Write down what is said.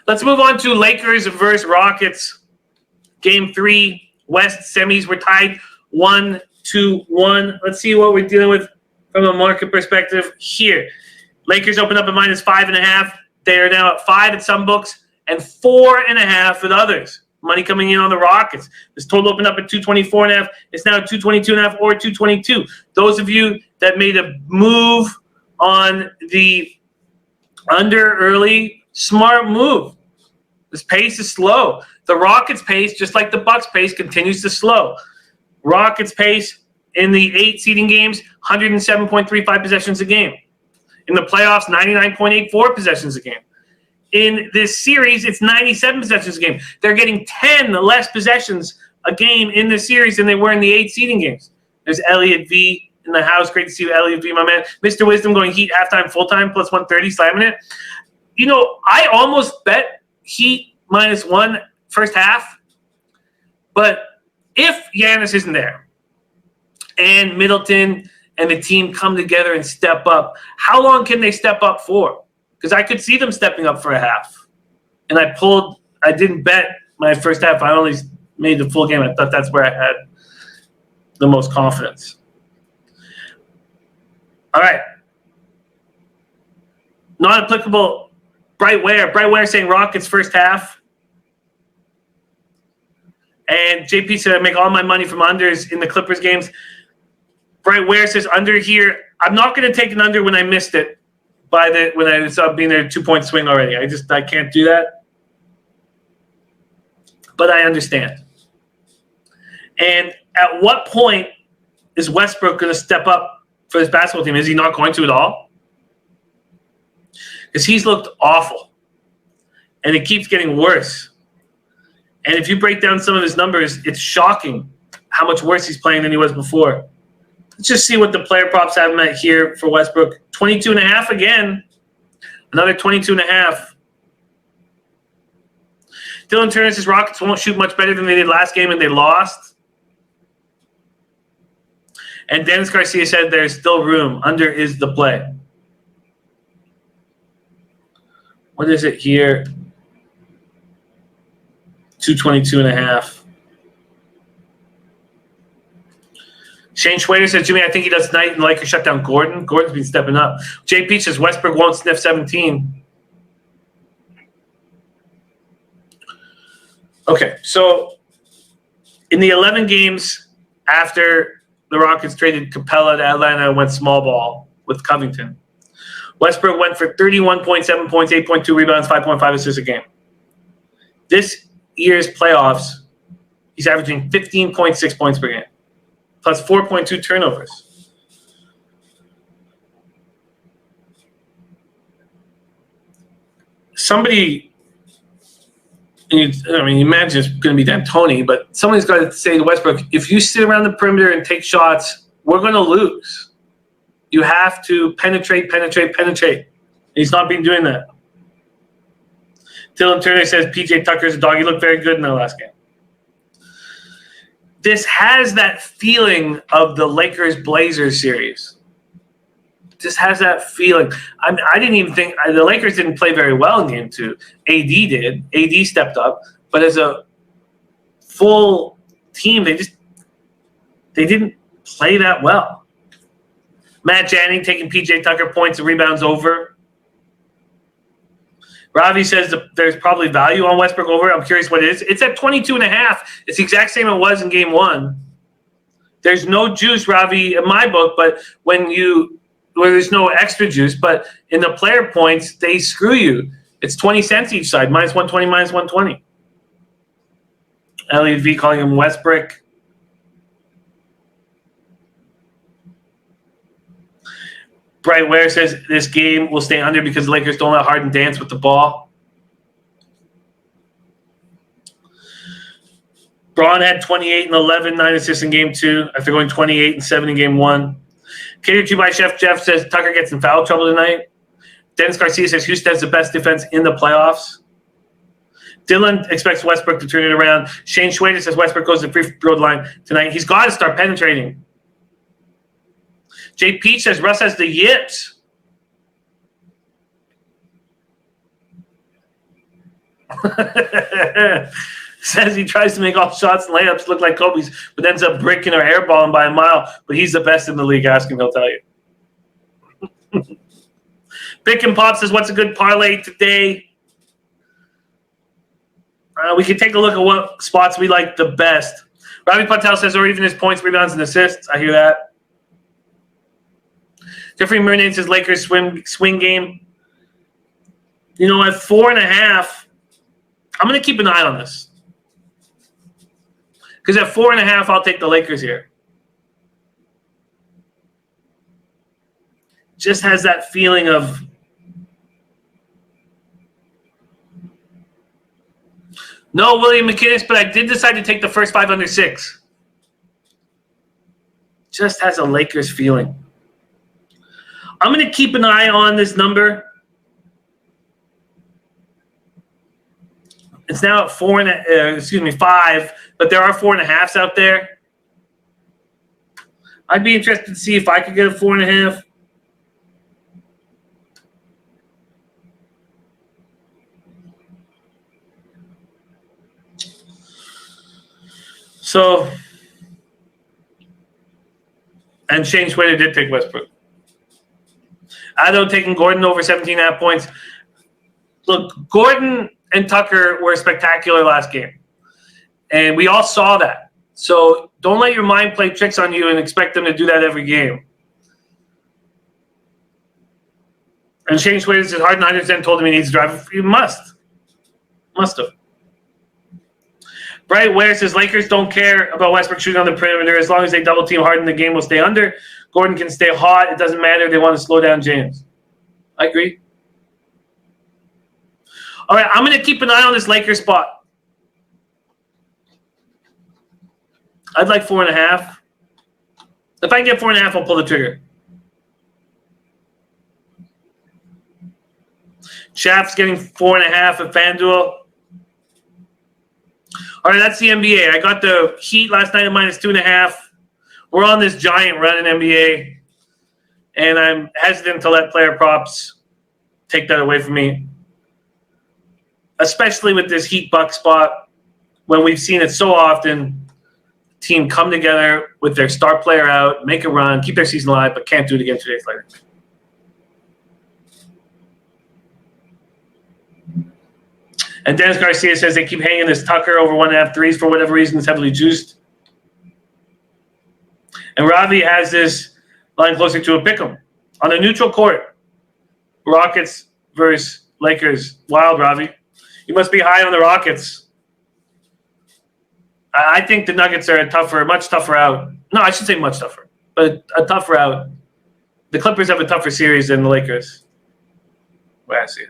Let's move on to Lakers versus Rockets. Game 3, West semis were tied 1-1. Let's see what we're dealing with from a market perspective here. Lakers open up at -5.5. They are now at 5 at some books and 4.5 at others. Money coming in on the Rockets. This total opened up at 224.5. It's now 222.5 or 222. Those of you that made a move on the under early, smart move. This pace is slow. The Rockets' pace, just like the Bucks' pace, continues to slow. Rockets' pace in the 8 seeding games, 107.35 possessions a game. In the playoffs, 99.84 possessions a game. In this series, it's 97 possessions a game. They're getting 10 less possessions a game in this series than they were in the 8 seeding games. There's Elliot V in the house. Great to see you, Elliot V, my man. Mr. Wisdom going Heat halftime, full-time, +130, slamming it. You know, I almost bet Heat -1 first half. But if Giannis isn't there and Middleton and the team come together and step up, how long can they step up for? Because I could see them stepping up for a half. And I didn't bet my first half. I only made the full game. I thought that's where I had the most confidence. All right. Not applicable. Bright Ware saying Rockets first half. And JP said I make all my money from unders in the Clippers games. Bright Ware says under here. I'm not going to take an under when I missed it when I saw being there 2-point swing already. I can't do that. But I understand. And at what point is Westbrook going to step up for this basketball team? Is he not going to at all? Because he's looked awful. And it keeps getting worse. And if you break down some of his numbers, it's shocking how much worse he's playing than he was before. Let's just see what the player props have him at here for Westbrook. 22.5 again. Another 22.5. Dylan Turner says Rockets won't shoot much better than they did last game and they lost. And Dennis Garcia said there's still room. Under is the play. What is it here? 222.5. Shane Schwader says, Jimmy, I think he does tonight and Lakers shut down Gordon. Gordon's been stepping up. Jay Peach says Westbrook won't sniff 17. Okay, so in the 11 games after the Rockets traded Capella to Atlanta and went small ball with Covington, Westbrook went for 31.7 points, 8.2 rebounds, 5.5 assists a game. This year's playoffs, he's averaging 15.6 points per game. Plus 4.2 turnovers. Somebody, imagine it's going to be D'Antoni, but somebody's got to say to Westbrook, if you sit around the perimeter and take shots, we're going to lose. You have to penetrate. He's not been doing that. Dylan Turner says PJ Tucker's a dog. He looked very good in the last game. This has that feeling of the Lakers-Blazers series. This has that feeling. I didn't even think – the Lakers didn't play very well in Game 2. AD did. AD stepped up. But as a full team, they didn't play that well. Matt Janning taking P.J. Tucker points and rebounds over. Ravi says there's probably value on Westbrook over. I'm curious what it is. It's at 22.5. It's the exact same it was in Game 1. There's no juice, Ravi, in my book, but there's no extra juice, but in the player points, they screw you. It's 20 cents each side, -120, -120. Elliot V calling him Westbrook. Bright Ware says this game will stay under because the Lakers don't let Harden dance with the ball. Braun had 28 and 11, 9 assists in Game 2 after going 28 and 7 in Game 1. Catered to by Chef Jeff says Tucker gets in foul trouble tonight. Dennis Garcia says Houston has the best defense in the playoffs. Dylan expects Westbrook to turn it around. Shane Schwader says Westbrook goes to the free throw line tonight. He's got to start penetrating. Jay Peach says Russ has the yips. Says he tries to make all shots and layups look like Kobe's, but ends up bricking or airballing by a mile. But he's the best in the league. Ask him, he'll tell you. Pick and Pop says, what's a good parlay today? We can take a look at what spots we like the best. Ravi Patel says, or even his points, rebounds, and assists. I hear that. Jeffrey Murnane says, Lakers swing game. You know, at 4.5, I'm going to keep an eye on this. Because at 4.5, I'll take the Lakers here. Just has that feeling of no William McInnes, but I did decide to take the first 5 under 6. Just has a Lakers feeling. I'm going to keep an eye on this number. It's now at 5, but there are 4.5s out there. I'd be interested to see if I could get a 4.5. So, and Shane Schwader did take Westbrook. Ado taking Gordon over 17.5 points. Look, Gordon and Tucker were spectacular last game. And we all saw that. So don't let your mind play tricks on you and expect them to do that every game. And Shane Schwader says Harden 100% told him he needs to drive. He must. Must have. Bright Ware says Lakers don't care about Westbrook shooting on the perimeter. As long as they double team Harden, the game will stay under. Gordon can stay hot. It doesn't matter. They want to slow down James. I agree. All right, I'm going to keep an eye on this Lakers spot. I'd like 4.5. If I can get 4.5, I'll pull the trigger. Shaft's getting 4.5 at FanDuel. All right, that's the NBA. I got the Heat last night at -2.5. We're on this giant run in NBA, and I'm hesitant to let player props take that away from me, especially with this Heat Buck spot when we've seen it so often. Team come together with their star player out, make a run, keep their season alive, but can't do it again 2 days later. And Dennis Garcia says they keep hanging this Tucker over 1.5 threes for whatever reason. It's heavily juiced. And Ravi has this line closer to a pick'em. On a neutral court, Rockets versus Lakers. Wild, Ravi. You must be high on the Rockets. I think the Nuggets are a much tougher out. No, I should say much tougher, but a tougher out. The Clippers have a tougher series than the Lakers. Where I see it.